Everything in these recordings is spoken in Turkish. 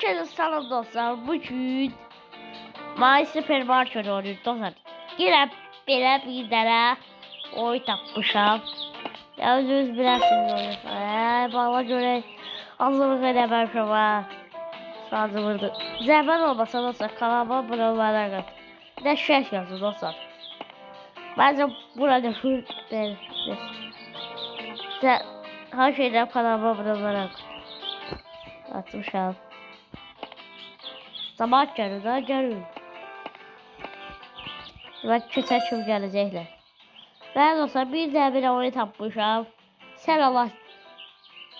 Herkese selam dostlar. Bugün My Supermarket oynuyoruz dostlar. Yine bir tane oyun tapmışam. Ya özünüz bilirsiniz oyunu. Bana göre hazırlık edememişim ha. Hazırlık. Zəhmət olmasa dostlar kanalıma abone olmadan kalın. Bir de şeş yazın dostlar. Bence burada full her şeyden kanalıma abone olmadan atmışam. Sabah gəlir. Və kötə kim gələcəklər. Ben olsa bir də bir oyun tapmışam. Sən Allah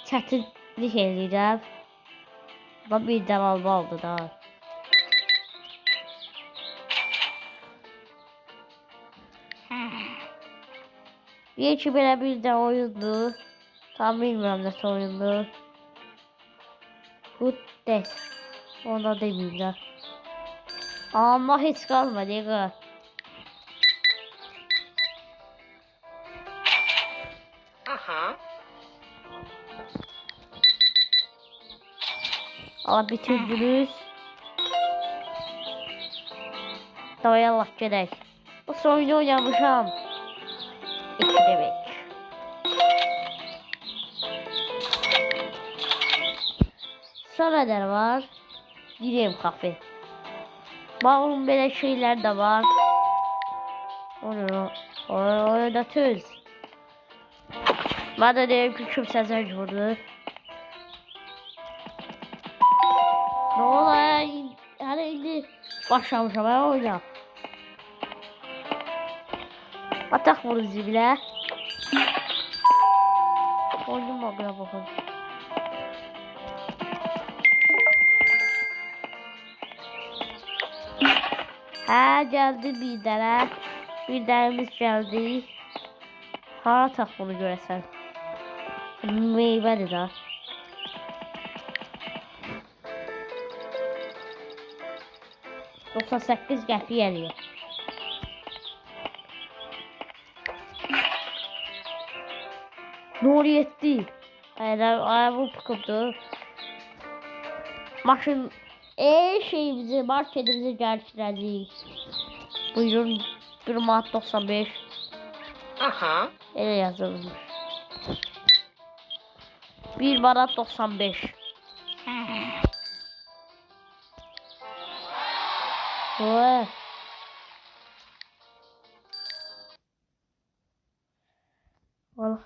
çətinlik eləyirəm. Və bir də alma oldu da. Bir ki belə bir də oyundur. Tam bilmirəm nəsə oyundur. Good Death. Ona demeyeyim. Ama hiç kalmadı ya. Aha. Ama bitirdiniz. Davaya Allah gerek. Bu oyunu oynamışam. İki demek. Sonra ne var? Gireyim kafe. Bağım böyle şeyler de var. Onu oynatıyoruz. Ben de diyorum ki kimse vurdu. Ne oluyor? Hani indi başlamışım ben oyna. Atak vurucu bile. Oynama bile bakalım. Ha geldi bir tane. Bir tanemiz geldi. Ha tak bunu görəsən. Meyvədir da. $98 qəpik gəlir. Nuri etdi. Ayağımı pıkıbdı. Maşın şeyimizi, marketimizi gəlişdirəcəyik. Buyurun 1 manat 95. Aha. Elə yazılmış. 1 manat 95. Oy. Allah.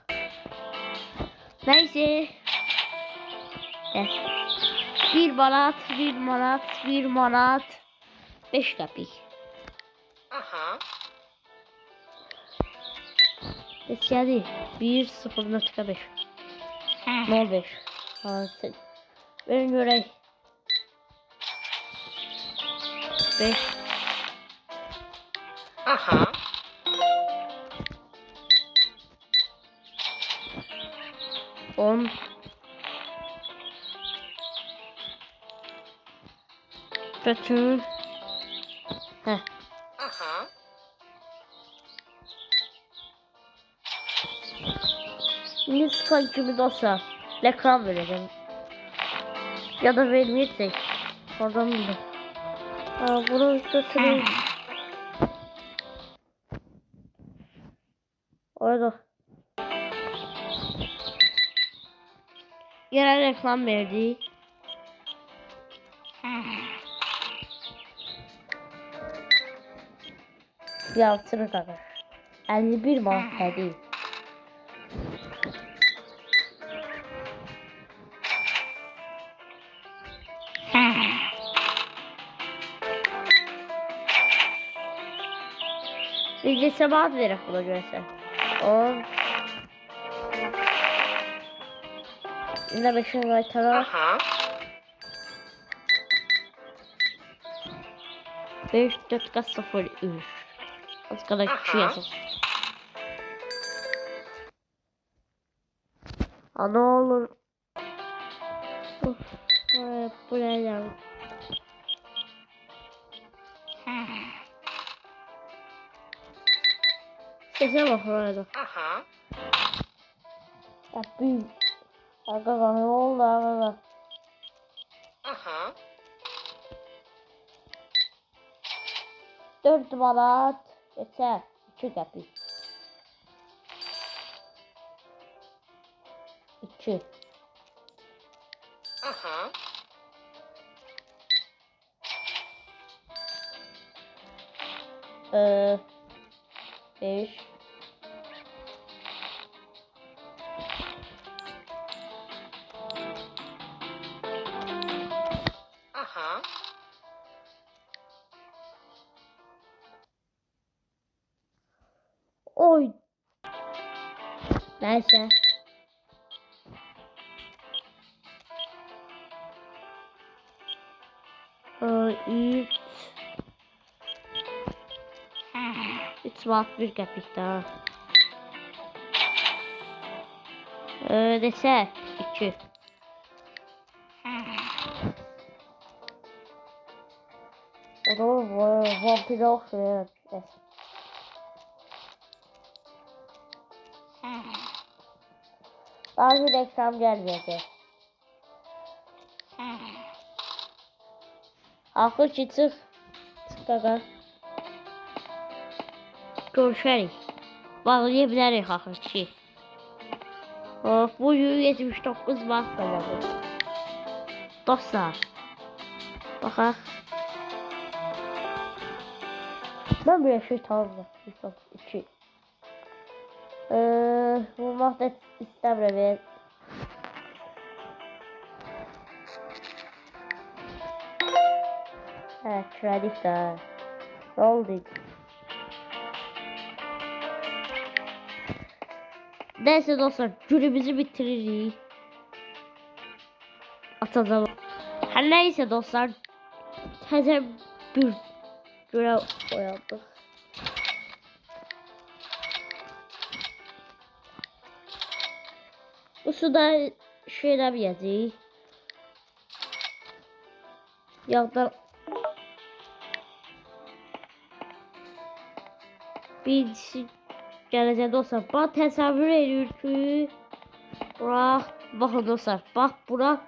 Neyse. Evet. 1 manat 5 qəpik. Aha. Geçerli 1.0.5 0.5 artık ben göreyim 5 Aha. On Götür. Heh. Aha. Şimdi sıkıntımı dostlar. Reklam vereceğim. Ya da vermeyecek. Oradan bile. Bunu götüreyim. Orada. Yerel reklam verdi. Yaptırır kadar. 51 manat değil. Bir de sabah vererek buna görürsen. 10 Yine 5'in var taraf. Aha. 5.03 Az kadar kişi yazın. Ne olur. Bu ne ya? Sese bak orada. Aha. Ya büyük. Aga ne oldu aga? Aha. 4 manat. Geçer. 2 qəpik. 2. Aha. 5. Aha. Oy. Neyse. Üç. 3 manat 1 qəpik daha. Desə 2. O da vampir oxşuyur. Daha bir reklam gəlməyəcək. Axır ki çıx. Çıx qaqa. Görüşərik. Bağlaya bilərik axır ki. Bu 179 manat qalır. Dostlar. Baxaq. Ben bir şey tanıdım. 2. Vurmaq da istəmirəm. Kredit də. Oldu. Neyse dostlar, günümüzü bitiririk. Atacağım. Her neyse dostlar, təzə bir güne oyandık. Bu suda şey eləməyəcəyik. Yağdan birincisi gələcək dostlar. Bax təsəvvür edilir ki, baxın dostlar, bax bura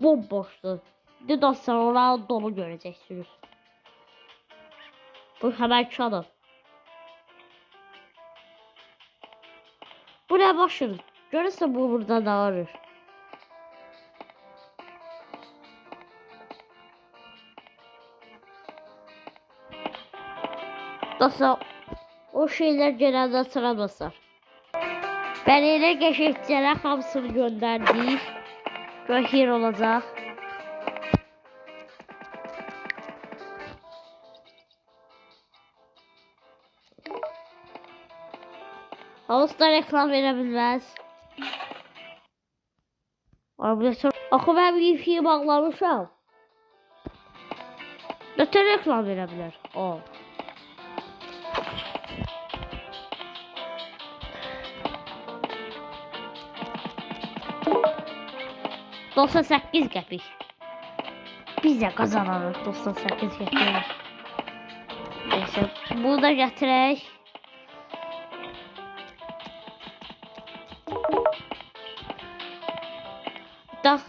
bomboşdur. İndi dostlar oranı dolu görəcəksiniz. Bu hemen çalın. Buraya başlayın. Görürsə bu burada dağılır. Dostlar o şeyler genelde sıramasar. Ben elə geçişçilərə hamısını gönderdik. Göhir olacaq. Havuzda reklam verebilmez. Axı ben bir film bağlamışam. Nətə reklam verebilir? O. Dostlar 8 qəpik. Biz də qazanırıq dostlar 8 qəpik. Neyse, bunu da gətirək. Dax.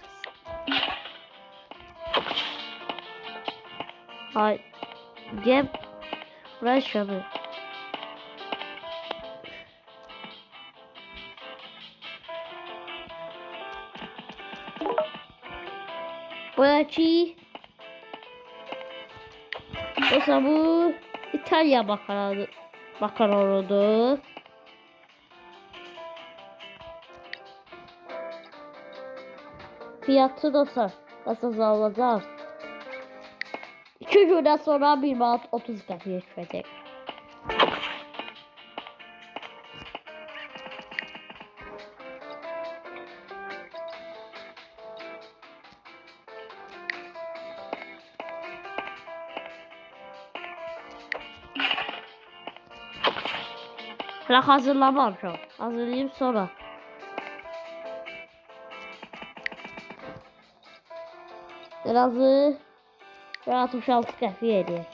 Hay. Gel. Buraya şöyle. Buradaki mesela bu İtalya makaronudur. Fiyatı dostlar nasıl alacağız? 2 günden sonra 1 manat 30 qəpiyə düşəcək. Hala hazırlamamışam. Hazırlayayım sonra. Birazı 66 qəpiyə edək.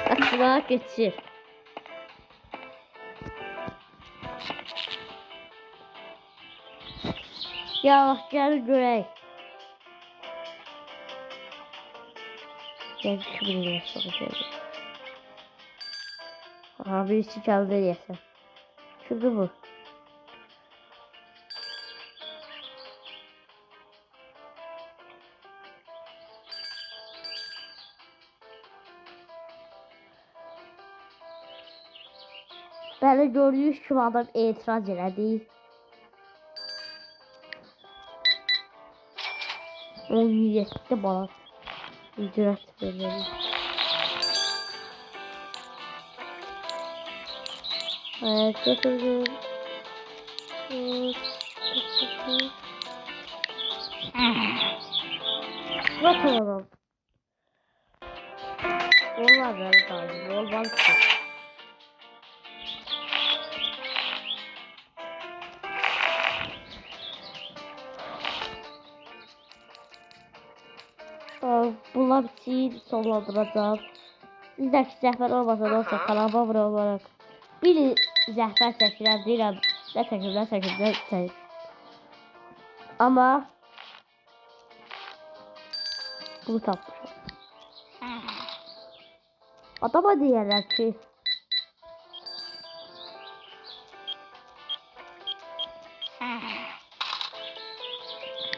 Açığa geçir. Ya gel görək. Ben 2000 lira sonra. Aha birisi geldi yese. Şimdi bu. Bəli gördüyünüz kimi adam etiraz elədi. 17 bala ücret verilir. Evet götürdüm. Bakalım. Vallahi ben kaldım. Olmaz ki. Bunlar için sonlandıracağım. Sizdeki zəhmət olmasa da olsa kanalıma abunə olaraq bir zəhmət çəkirəm deyirəm. Nə çəkim. Amma bunu tapmışam. Adama deyərlər ki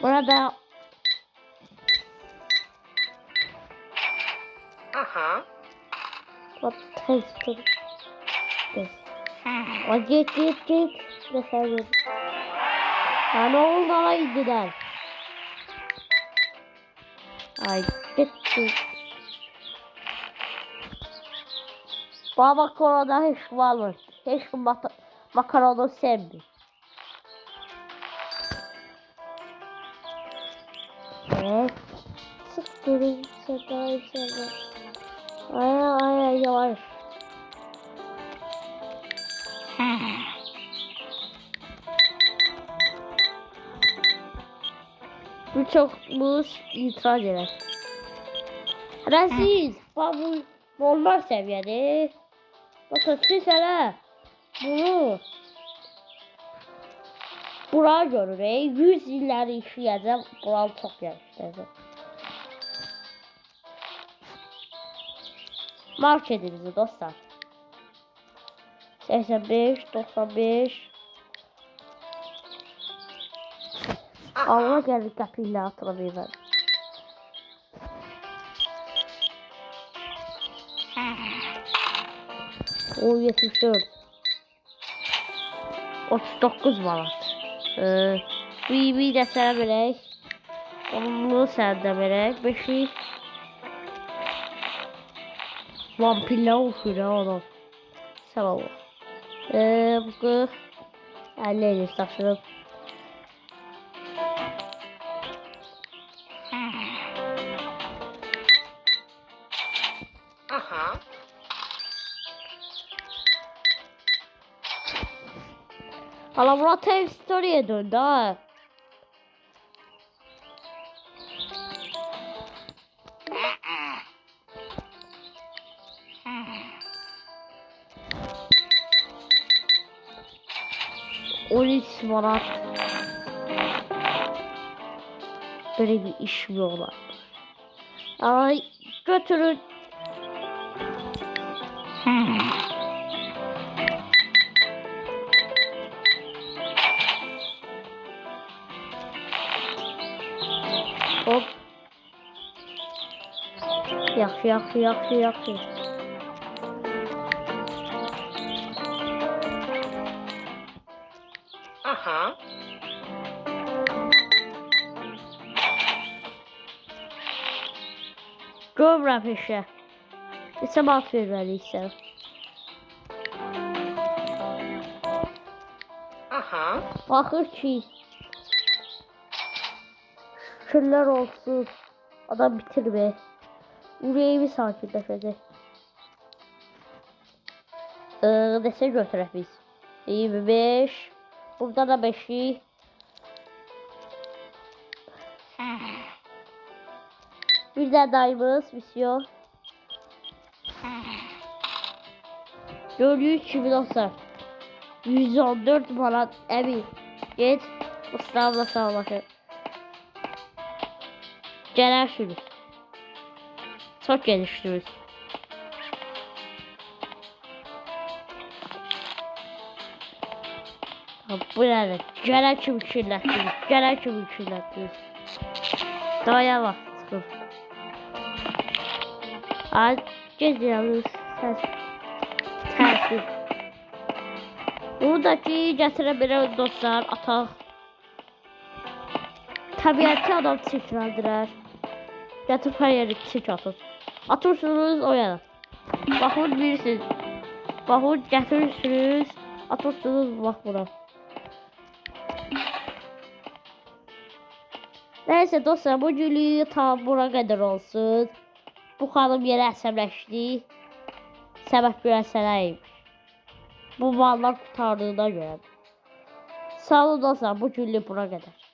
burada Aha. what test this. Git. Mesela ne oldu ala indiler. Ay gitti. Baba korona hiç varmış. Hiç makaronu sevmiyor. Evet. Sıktırın. Sıktırın. Ay yavaş. Birçok buz itiraz eder. Siz bu normal seviyede. Bakın siz hele bunu buraya görür. 100 illəri işləyəcəm. Buranı çox yaxşı. Mark edinizi dostlar. 85, 95. Allah geldi kapıyla hatırlamayı ben. O 74. 39 manat. Bir de sana verək. Onu sen de verək. 5. Vampirler olsun ya adam. Sağ ol. Bu 50 taşırıp. Aha. Hala Murat hep story'e döndü ha. Murat böyle bir iş mi olar? Ay götürün. Hop. Yak. Aha. Görürəm peşə. Neçə manat verməliyik sən? Aha. Baxır ki şükürlər olsun. Adam bitirmə. Ürəyimi sakinləşəcək. Neçə götürək biz? 25. Burada da 5'i. Bir de daimimiz bitiyor. Gördüğünüz gibi dostlar. 114 manat emin. Git. Mustafa'la sağlaşın. Genel şunu. Çok geliştiriyoruz. Bu ne? Gelen kimi kirlətdiniz? Gelen kimi kirlətdiniz? Daya bak. Ay, geziyoruz. Tersi. Buradaki gətirə dostlar, ataq. Təbiəti adam çirkləndirər. Gətirib hər yeri çirk atır. Atırsınız o yana. Baxın bilirsiniz. Baxın gətirirsiniz. Atırsınız bax bura. Neyse dostlar, bu günlük tam bura qədər olsun. Bu xanım yerə əsəbləşdi. Səbəb görəsənəymiş. Bu mallar qurtardığına görə. Sağ olun dostlar, bu günlük bura qədər.